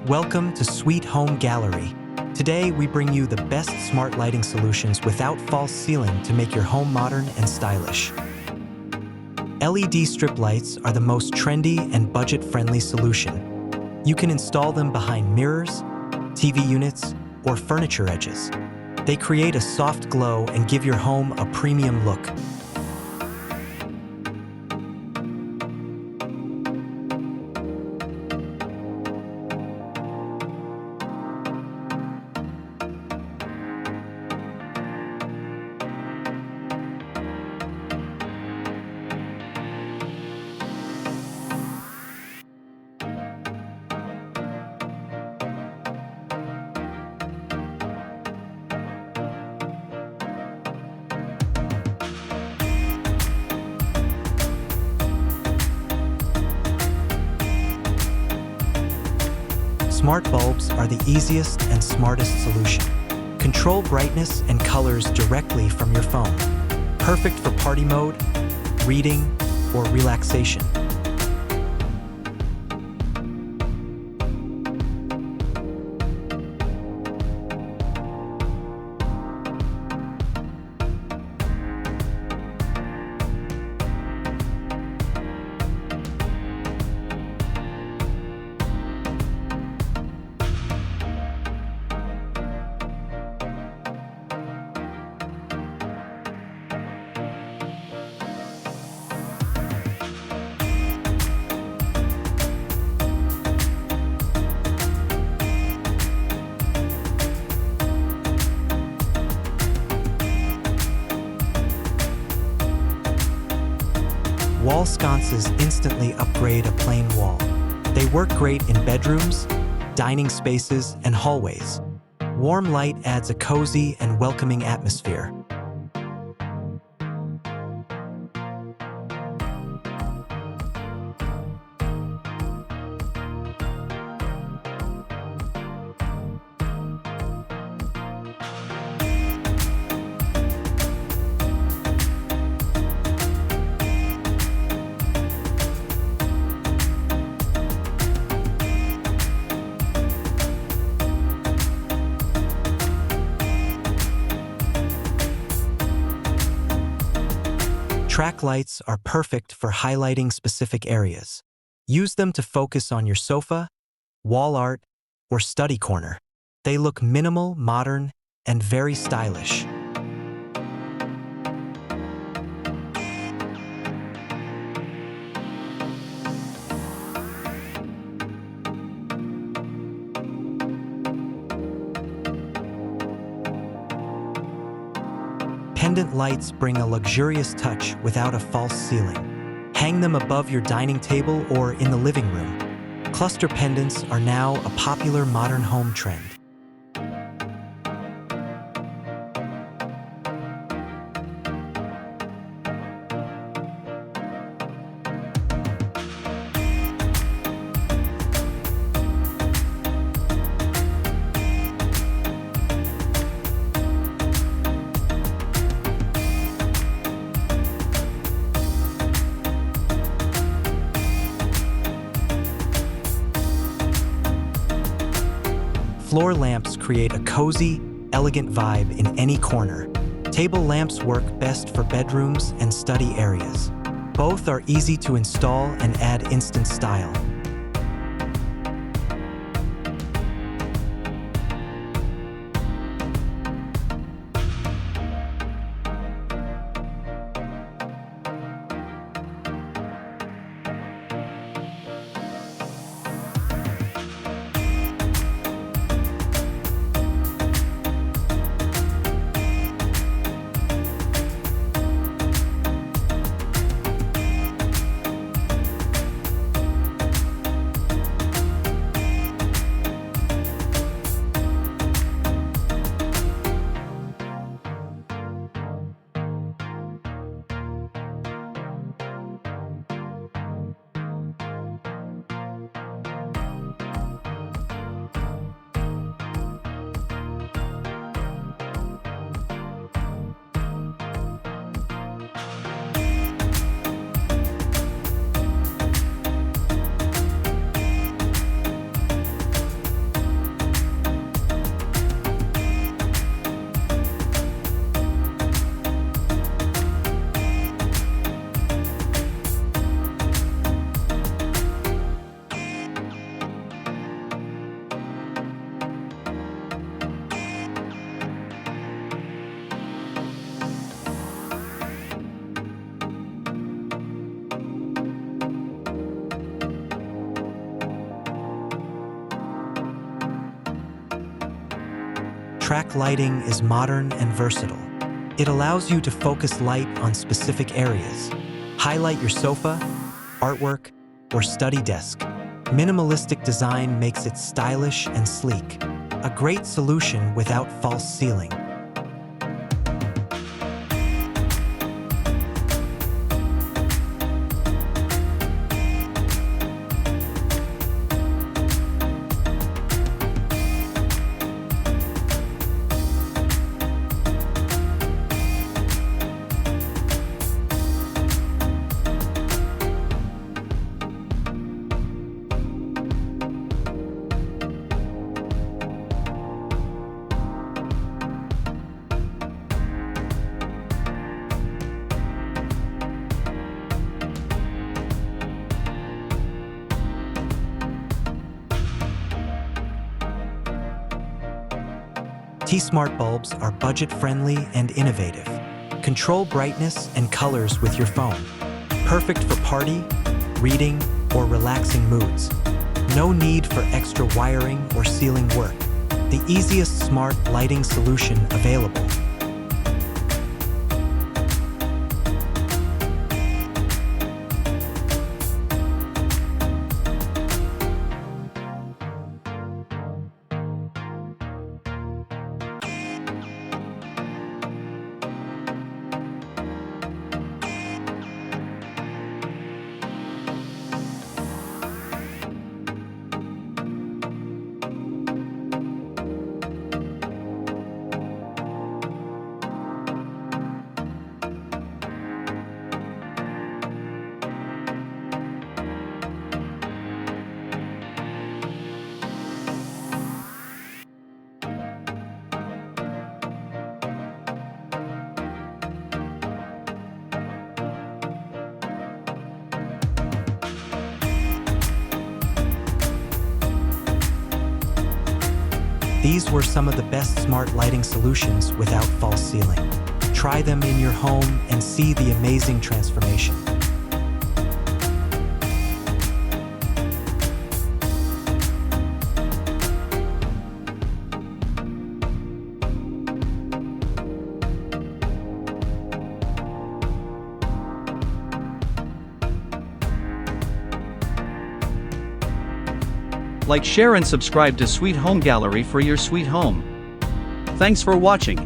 Welcome to Sweet Home Gallery. Today, we bring you the best smart lighting solutions without false ceiling to make your home modern and stylish. LED strip lights are the most trendy and budget-friendly solution. You can install them behind mirrors, TV units, or furniture edges. They create a soft glow and give your home a premium look. Smart bulbs are the easiest and smartest solution. Control brightness and colors directly from your phone. Perfect for party mode, reading, or relaxation. Wall sconces instantly upgrade a plain wall. They work great in bedrooms, dining spaces, and hallways. Warm light adds a cozy and welcoming atmosphere. Track lights are perfect for highlighting specific areas. Use them to focus on your sofa, wall art, or study corner. They look minimal, modern, and very stylish. Pendant lights bring a luxurious touch without a false ceiling. Hang them above your dining table or in the living room. Cluster pendants are now a popular modern home trend. Floor lamps create a cozy, elegant vibe in any corner. Table lamps work best for bedrooms and study areas. Both are easy to install and add instant style. Track lighting is modern and versatile. It allows you to focus light on specific areas. Highlight your sofa, artwork, or study desk. Minimalistic design makes it stylish and sleek. A great solution without false ceiling. T-Smart bulbs are budget-friendly and innovative. Control brightness and colors with your phone. Perfect for party, reading, or relaxing moods. No need for extra wiring or ceiling work. The easiest smart lighting solution available. These were some of the best smart lighting solutions without false ceiling. Try them in your home and see the amazing transformation. Like, share and subscribe to Sweet Home Gallery for your sweet home. Thanks for watching.